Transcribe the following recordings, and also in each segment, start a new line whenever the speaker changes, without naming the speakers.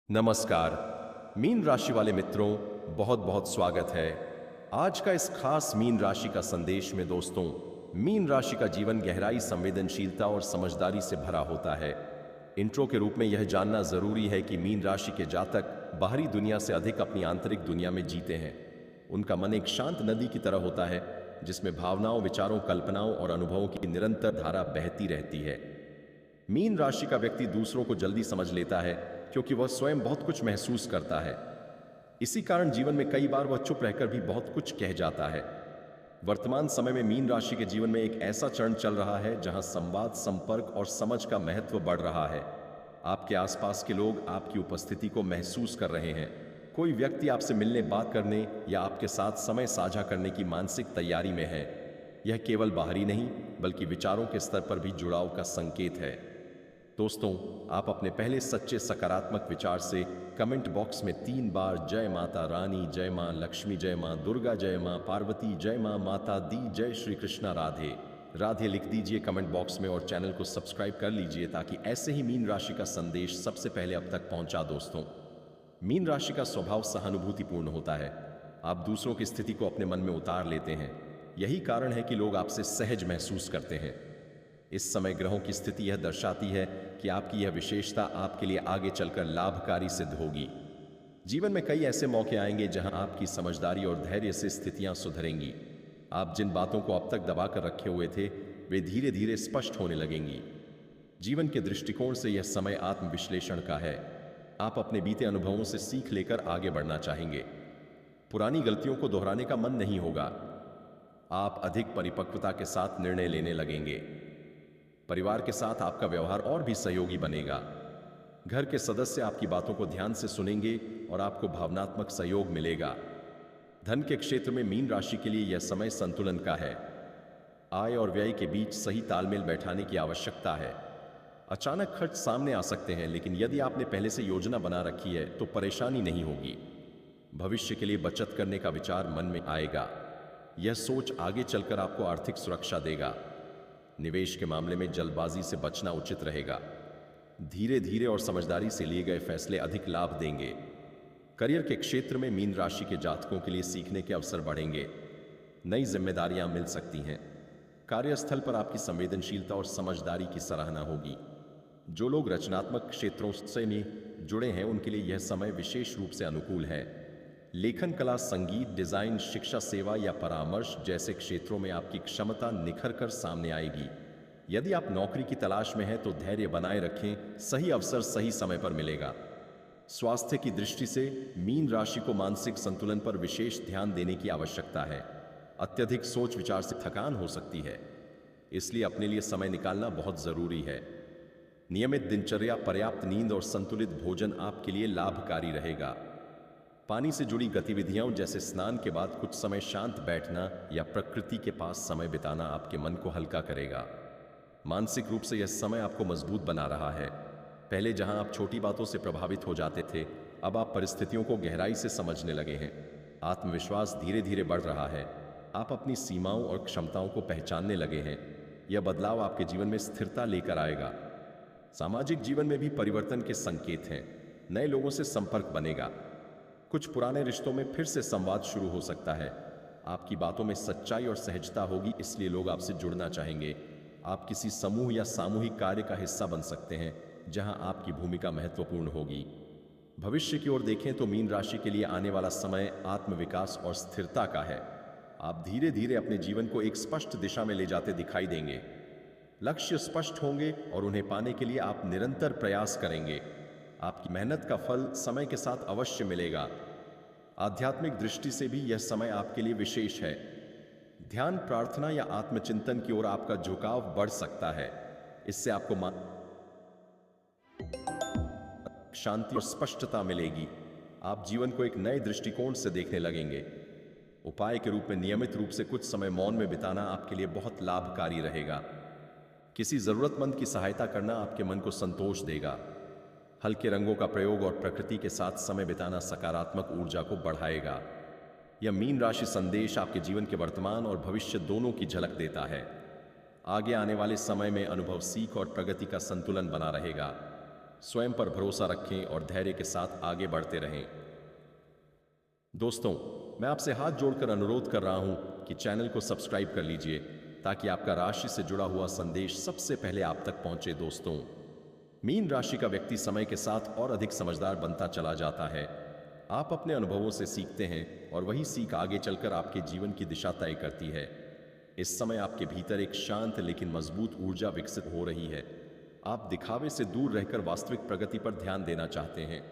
नमस्कार मीन राशि वाले मित्रों, बहुत बहुत स्वागत है आज का इस खास मीन राशि का संदेश में। दोस्तों, मीन राशि का जीवन गहराई, संवेदनशीलता और समझदारी से भरा होता है। इंट्रो के रूप में यह जानना जरूरी है कि मीन राशि के जातक बाहरी दुनिया से अधिक अपनी आंतरिक दुनिया में जीते हैं। उनका मन एक शांत नदी की तरह होता है जिसमें भावनाओं, विचारों, कल्पनाओं और अनुभवों की निरंतर धारा बहती रहती है। मीन राशि का व्यक्ति दूसरों को जल्दी समझ लेता है क्योंकि वह स्वयं बहुत कुछ महसूस करता है। इसी कारण जीवन में कई बार वह चुप रहकर भी बहुत कुछ कह जाता है। वर्तमान समय में मीन राशि के जीवन में एक ऐसा चरण चल रहा है जहां संवाद, संपर्क और समझ का महत्व बढ़ रहा है। आपके आसपास के लोग आपकी उपस्थिति को महसूस कर रहे हैं। कोई व्यक्ति आपसे मिलने, बात करने या आपके साथ समय साझा करने की मानसिक तैयारी में है। यह केवल बाहरी नहीं बल्कि विचारों के स्तर पर भी जुड़ाव का संकेत है। दोस्तों, आप अपने पहले सच्चे सकारात्मक विचार से कमेंट बॉक्स में 3 बार जय माता रानी, जय मां लक्ष्मी, जय मां दुर्गा, जय मां पार्वती, जय मां माता दी, जय श्री कृष्णा, राधे राधे लिख दीजिए कमेंट बॉक्स में और चैनल को सब्सक्राइब कर लीजिए ताकि ऐसे ही मीन राशि का संदेश सबसे पहले अब तक पहुंचा। दोस्तों, मीन राशि का स्वभाव सहानुभूतिपूर्ण होता है। आप दूसरों की स्थिति को अपने मन में उतार लेते हैं। यही कारण है कि लोग आपसे सहज महसूस करते हैं। इस समय ग्रहों की स्थिति यह दर्शाती है कि आपकी यह विशेषता आपके लिए आगे चलकर लाभकारी सिद्ध होगी। जीवन में कई ऐसे मौके आएंगे जहां आपकी समझदारी और धैर्य से स्थितियां सुधरेंगी। आप जिन बातों को अब तक दबाकर रखे हुए थे वे धीरे धीरे स्पष्ट होने लगेंगी। जीवन के दृष्टिकोण से यह समय आत्मविश्लेषण का है। आप अपने बीते अनुभवों से सीख लेकर आगे बढ़ना चाहेंगे। पुरानी गलतियों को दोहराने का मन नहीं होगा। आप अधिक परिपक्वता के साथ निर्णय लेने लगेंगे। परिवार के साथ आपका व्यवहार और भी सहयोगी बनेगा। घर के सदस्य आपकी बातों को ध्यान से सुनेंगे और आपको भावनात्मक सहयोग मिलेगा। धन के क्षेत्र में मीन राशि के लिए यह समय संतुलन का है। आय और व्यय के बीच सही तालमेल बैठाने की आवश्यकता है। अचानक खर्च सामने आ सकते हैं, लेकिन यदि आपने पहले से योजना बना रखी है तो परेशानी नहीं होगी। भविष्य के लिए बचत करने का विचार मन में आएगा। यह सोच आगे चलकर आपको आर्थिक सुरक्षा देगा। निवेश के मामले में जल्दबाजी से बचना उचित रहेगा। धीरे धीरे और समझदारी से लिए गए फैसले अधिक लाभ देंगे। करियर के क्षेत्र में मीन राशि के जातकों के लिए सीखने के अवसर बढ़ेंगे। नई जिम्मेदारियां मिल सकती हैं। कार्यस्थल पर आपकी संवेदनशीलता और समझदारी की सराहना होगी। जो लोग रचनात्मक क्षेत्रों से जुड़े हैं उनके लिए यह समय विशेष रूप से अनुकूल है। लेखन कला, संगीत, डिजाइन, शिक्षा, सेवा या परामर्श जैसे क्षेत्रों में आपकी क्षमता निखर कर सामने आएगी। यदि आप नौकरी की तलाश में हैं तो धैर्य बनाए रखें, सही अवसर सही समय पर मिलेगा। स्वास्थ्य की दृष्टि से मीन राशि को मानसिक संतुलन पर विशेष ध्यान देने की आवश्यकता है। अत्यधिक सोच विचार से थकान हो सकती है, इसलिए अपने लिए समय निकालना बहुत जरूरी है। नियमित दिनचर्या, पर्याप्त नींद और संतुलित भोजन आपके लिए लाभकारी रहेगा। पानी से जुड़ी गतिविधियां जैसे स्नान के बाद कुछ समय शांत बैठना या प्रकृति के पास समय बिताना आपके मन को हल्का करेगा। मानसिक रूप से यह समय आपको मजबूत बना रहा है। पहले जहां आप छोटी बातों से प्रभावित हो जाते थे, अब आप परिस्थितियों को गहराई से समझने लगे हैं। आत्मविश्वास धीरे धीरे बढ़ रहा है। आप अपनी सीमाओं और क्षमताओं को पहचानने लगे हैं। यह बदलाव आपके जीवन में स्थिरता लेकर आएगा। सामाजिक जीवन में भी परिवर्तन के संकेत हैं। नए लोगों से संपर्क बनेगा। कुछ पुराने रिश्तों में फिर से संवाद शुरू हो सकता है। आपकी बातों में सच्चाई और सहजता होगी, इसलिए लोग आपसे जुड़ना चाहेंगे। आप किसी समूह या सामूहिक कार्य का हिस्सा बन सकते हैं जहां आपकी भूमिका महत्वपूर्ण होगी। भविष्य की ओर देखें तो मीन राशि के लिए आने वाला समय आत्मविकास और स्थिरता का है। आप धीरे धीरे अपने जीवन को एक स्पष्ट दिशा में ले जाते दिखाई देंगे। लक्ष्य स्पष्ट होंगे और उन्हें पाने के लिए आप निरंतर प्रयास करेंगे। आपकी मेहनत का फल समय के साथ अवश्य मिलेगा। आध्यात्मिक दृष्टि से भी यह समय आपके लिए विशेष है। ध्यान, प्रार्थना या आत्मचिंतन की ओर आपका झुकाव बढ़ सकता है। इससे आपको शांति और स्पष्टता मिलेगी। आप जीवन को एक नए दृष्टिकोण से देखने लगेंगे। उपाय के रूप में नियमित रूप से कुछ समय मौन में बिताना आपके लिए बहुत लाभकारी रहेगा। किसी जरूरतमंद की सहायता करना आपके मन को संतोष देगा। हल्के रंगों का प्रयोग और प्रकृति के साथ समय बिताना सकारात्मक ऊर्जा को बढ़ाएगा। यह मीन राशि संदेश आपके जीवन के वर्तमान और भविष्य दोनों की झलक देता है। आगे आने वाले समय में अनुभव, सीख और प्रगति का संतुलन बना रहेगा। स्वयं पर भरोसा रखें और धैर्य के साथ आगे बढ़ते रहें। दोस्तों, मैं आपसे हाथ जोड़कर अनुरोध कर रहा हूं कि चैनल को सब्सक्राइब कर लीजिए ताकि आपका राशि से जुड़ा हुआ संदेश सबसे पहले आप तक पहुंचे। दोस्तों, मीन राशि का व्यक्ति समय के साथ और अधिक समझदार बनता चला जाता है। आप अपने अनुभवों से सीखते हैं और वही सीख आगे चलकर आपके जीवन की दिशा तय करती है। इस समय आपके भीतर एक शांत लेकिन मजबूत ऊर्जा विकसित हो रही है। आप दिखावे से दूर रहकर वास्तविक प्रगति पर ध्यान देना चाहते हैं।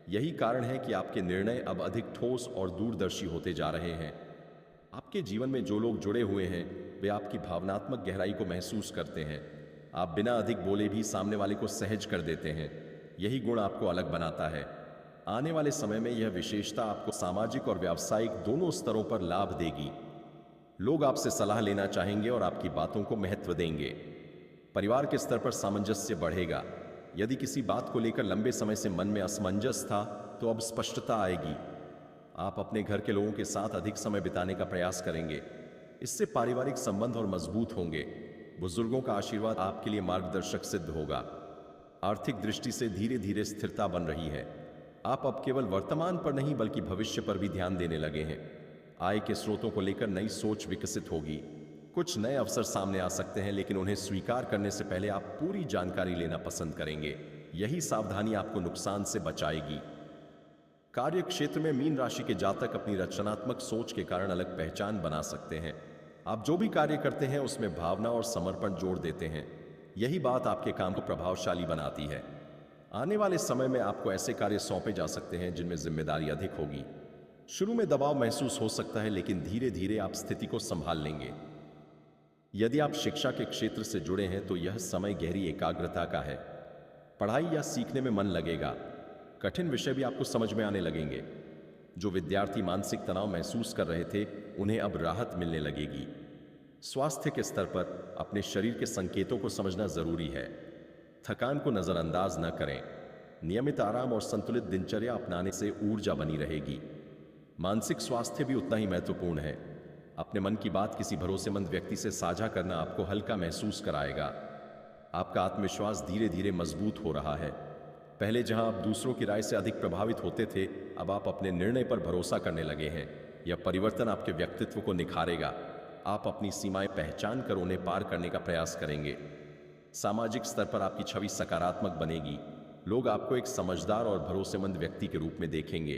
यही कारण है कि आपके निर्णय अब अधिक ठोस और दूरदर्शी होते जा रहे हैं। आपके जीवन में जो लोग जुड़े हुए हैं वे आपकी भावनात्मक गहराई को महसूस करते हैं। आप बिना अधिक बोले भी सामने वाले को सहज कर देते हैं। यही गुण आपको अलग बनाता है। आने वाले समय में यह विशेषता आपको सामाजिक और व्यावसायिक दोनों स्तरों पर लाभ देगी। लोग आपसे सलाह लेना चाहेंगे और आपकी बातों को महत्व देंगे। परिवार के स्तर पर सामंजस्य बढ़ेगा। यदि किसी बात को लेकर लंबे समय से मन में असमंजस था तो अब स्पष्टता आएगी। आप अपने घर के लोगों के साथ अधिक समय बिताने का प्रयास करेंगे। इससे पारिवारिक संबंध और मजबूत होंगे। बुजुर्गों का आशीर्वाद आपके लिए मार्गदर्शक सिद्ध होगा। आर्थिक दृष्टि से धीरे धीरे स्थिरता बन रही है। आप अब केवल वर्तमान पर नहीं बल्कि भविष्य पर भी ध्यान देने लगे हैं। आय के स्रोतों को लेकर नई सोच विकसित होगी। कुछ नए अवसर सामने आ सकते हैं, लेकिन उन्हें स्वीकार करने से पहले आप पूरी जानकारी लेना पसंद करेंगे। यही सावधानी आपको नुकसान से बचाएगी। कार्य क्षेत्र में मीन राशि के जातक अपनी रचनात्मक सोच के कारण अलग पहचान बना सकते हैं। आप जो भी कार्य करते हैं उसमें भावना और समर्पण जोड़ देते हैं। यही बात आपके काम को प्रभावशाली बनाती है। आने वाले समय में आपको ऐसे कार्य सौंपे जा सकते हैं जिनमें जिम्मेदारी अधिक होगी। शुरू में दबाव महसूस हो सकता है, लेकिन धीरे धीरे आप स्थिति को संभाल लेंगे। यदि आप शिक्षा के क्षेत्र से जुड़े हैं तो यह समय गहरी एकाग्रता का है। पढ़ाई या सीखने में मन लगेगा। कठिन विषय भी आपको समझ में आने लगेंगे। जो विद्यार्थी मानसिक तनाव महसूस कर रहे थे उन्हें अब राहत मिलने लगेगी। स्वास्थ्य के स्तर पर अपने शरीर के संकेतों को समझना जरूरी है। थकान को नजरअंदाज न करें। नियमित आराम और संतुलित दिनचर्या अपनाने से ऊर्जा बनी रहेगी। मानसिक स्वास्थ्य भी उतना ही महत्वपूर्ण है। अपने मन की बात किसी भरोसेमंद व्यक्ति से साझा करना आपको हल्का महसूस कराएगा। आपका आत्मविश्वास धीरे धीरे मजबूत हो रहा है। पहले जहां आप दूसरों की राय से अधिक प्रभावित होते थे, अब आप अपने निर्णय पर भरोसा करने लगे हैं। यह परिवर्तन आपके व्यक्तित्व को निखारेगा। आप अपनी सीमाएं पहचान कर उन्हें पार करने का प्रयास करेंगे। सामाजिक स्तर पर आपकी छवि सकारात्मक बनेगी। लोग आपको एक समझदार और भरोसेमंद व्यक्ति के रूप में देखेंगे।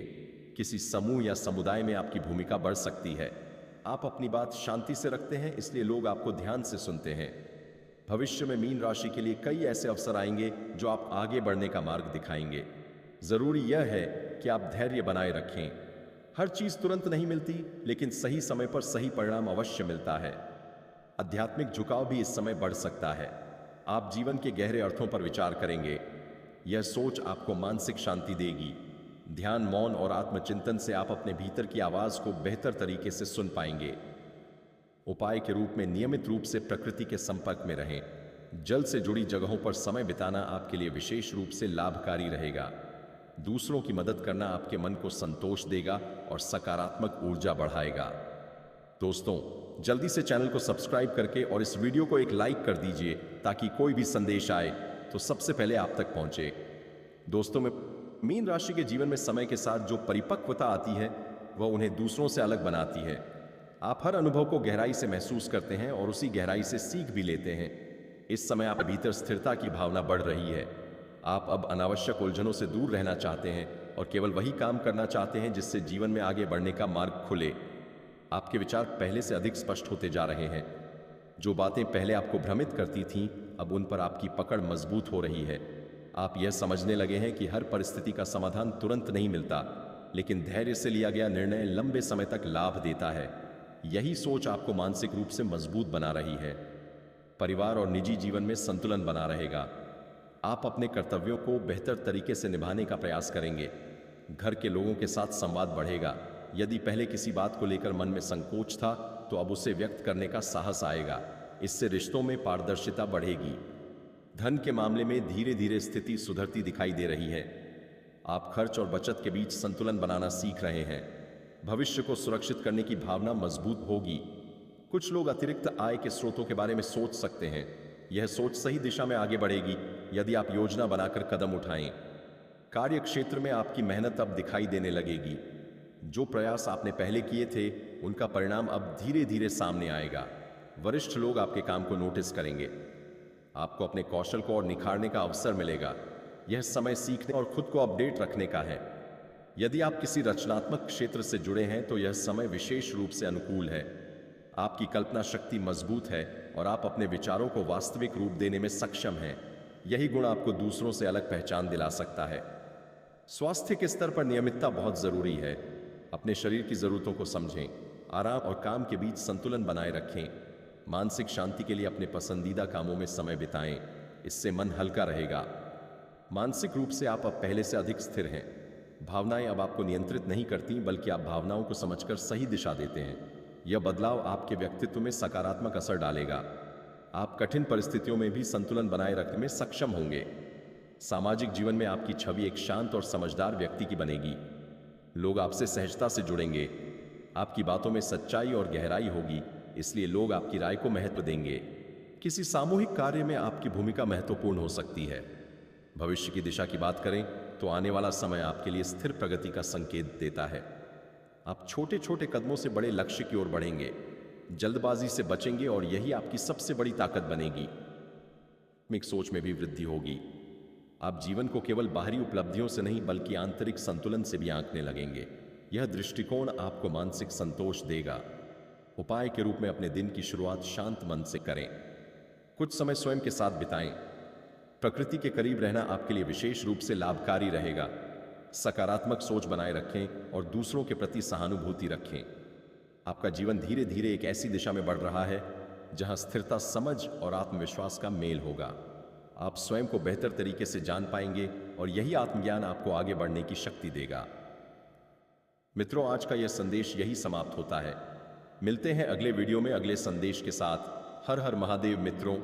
किसी समूह या समुदाय में आपकी भूमिका बढ़ सकती है। आप अपनी बात शांति से रखते हैं, इसलिए लोग आपको ध्यान से सुनते हैं। भविष्य में मीन राशि के लिए कई ऐसे अवसर आएंगे जो आप आगे बढ़ने का मार्ग दिखाएंगे। जरूरी यह है कि आप धैर्य बनाए रखें। हर चीज तुरंत नहीं मिलती, लेकिन सही समय पर सही परिणाम अवश्य मिलता है। आध्यात्मिक झुकाव भी इस समय बढ़ सकता है। आप जीवन के गहरे अर्थों पर विचार करेंगे। यह सोच आपको मानसिक शांति देगी। ध्यान, मौन और आत्मचिंतन से आप अपने भीतर की आवाज को बेहतर तरीके से सुन पाएंगे। उपाय के रूप में नियमित रूप से प्रकृति के संपर्क में रहें। जल से जुड़ी जगहों पर समय बिताना आपके लिए विशेष रूप से लाभकारी रहेगा। दूसरों की मदद करना आपके मन को संतोष देगा और सकारात्मक ऊर्जा बढ़ाएगा। दोस्तों, जल्दी से चैनल को सब्सक्राइब करके और इस वीडियो को एक लाइक कर दीजिए ताकि कोई भी संदेश आए तो सबसे पहले आप तक पहुंचे। दोस्तों, में मीन राशि के जीवन में समय के साथ जो परिपक्वता आती है वह उन्हें दूसरों से अलग बनाती है। आप हर अनुभव को गहराई से महसूस करते हैं और उसी गहराई से सीख भी लेते हैं। इस समय आप भीतर स्थिरता की भावना बढ़ रही है। आप अब अनावश्यक उलझनों से दूर रहना चाहते हैं और केवल वही काम करना चाहते हैं जिससे जीवन में आगे बढ़ने का मार्ग खुले। आपके विचार पहले से अधिक स्पष्ट होते जा रहे हैं। जो बातें पहले आपको भ्रमित करती थीं, अब उन पर आपकी पकड़ मजबूत हो रही है। आप यह समझने लगे हैं कि हर परिस्थिति का समाधान तुरंत नहीं मिलता, लेकिन धैर्य से लिया गया निर्णय लंबे समय तक लाभ देता है। यही सोच आपको मानसिक रूप से मजबूत बना रही है। परिवार और निजी जीवन में संतुलन बना रहेगा। आप अपने कर्तव्यों को बेहतर तरीके से निभाने का प्रयास करेंगे। घर के लोगों के साथ संवाद बढ़ेगा। यदि पहले किसी बात को लेकर मन में संकोच था तो अब उसे व्यक्त करने का साहस आएगा। इससे रिश्तों में पारदर्शिता बढ़ेगी। धन के मामले में धीरे धीरे स्थिति सुधरती दिखाई दे रही है। आप खर्च और बचत के बीच संतुलन बनाना सीख रहे हैं। भविष्य को सुरक्षित करने की भावना मजबूत होगी। कुछ लोग अतिरिक्त आय के स्रोतों के बारे में सोच सकते हैं। यह सोच सही दिशा में आगे बढ़ेगी। यदि आप योजना बनाकर कदम उठाएं। कार्य क्षेत्र में आपकी मेहनत अब दिखाई देने लगेगी। जो प्रयास आपने पहले किए थे, उनका परिणाम अब धीरे धीरे सामने आएगा। वरिष्ठ लोग आपके काम को नोटिस करेंगे। आपको अपने कौशल को और निखारने का अवसर मिलेगा। यह समय सीखने और खुद को अपडेट रखने का है। यदि आप किसी रचनात्मक क्षेत्र से जुड़े हैं तो यह समय विशेष रूप से अनुकूल है। आपकी कल्पना शक्ति मजबूत है और आप अपने विचारों को वास्तविक रूप देने में सक्षम हैं। यही गुण आपको दूसरों से अलग पहचान दिला सकता है। स्वास्थ्य के स्तर पर नियमितता बहुत जरूरी है। अपने शरीर की जरूरतों को समझें। आराम और काम के बीच संतुलन बनाए रखें। मानसिक शांति के लिए अपने पसंदीदा कामों में समय बिताएं। इससे मन हल्का रहेगा। मानसिक रूप से आप अब पहले से अधिक स्थिर हैं। भावनाएं अब आपको नियंत्रित नहीं करती, बल्कि आप भावनाओं को समझकर सही दिशा देते हैं। यह बदलाव आपके व्यक्तित्व में सकारात्मक असर डालेगा। आप कठिन परिस्थितियों में भी संतुलन बनाए रखने में सक्षम होंगे। सामाजिक जीवन में आपकी छवि एक शांत और समझदार व्यक्ति की बनेगी। लोग आपसे सहजता से जुड़ेंगे। आपकी बातों में सच्चाई और गहराई होगी, इसलिए लोग आपकी राय को महत्व देंगे। किसी सामूहिक कार्य में आपकी भूमिका महत्वपूर्ण हो सकती है। भविष्य की दिशा की बात करें तो आने वाला समय आपके लिए स्थिर प्रगति का संकेत देता है। आप छोटे छोटे कदमों से बड़े लक्ष्य की ओर बढ़ेंगे। जल्दबाजी से बचेंगे और यही आपकी सबसे बड़ी ताकत बनेगी। आत्मिक सोच में भी वृद्धि होगी। आप जीवन को केवल बाहरी उपलब्धियों से नहीं, बल्कि आंतरिक संतुलन से भी आंकने लगेंगे। यह दृष्टिकोण आपको मानसिक संतोष देगा। उपाय के रूप में अपने दिन की शुरुआत शांत मन से करें। कुछ समय स्वयं के साथ बिताएं। प्रकृति के करीब रहना आपके लिए विशेष रूप से लाभकारी रहेगा। सकारात्मक सोच बनाए रखें और दूसरों के प्रति सहानुभूति रखें। आपका जीवन धीरे धीरे एक ऐसी दिशा में बढ़ रहा है जहां स्थिरता, समझ और आत्मविश्वास का मेल होगा। आप स्वयं को बेहतर तरीके से जान पाएंगे और यही आत्मज्ञान आपको आगे बढ़ने की शक्ति देगा। मित्रों, आज का यह संदेश यही समाप्त होता है। मिलते हैं अगले वीडियो में अगले संदेश के साथ। हर हर महादेव मित्रों।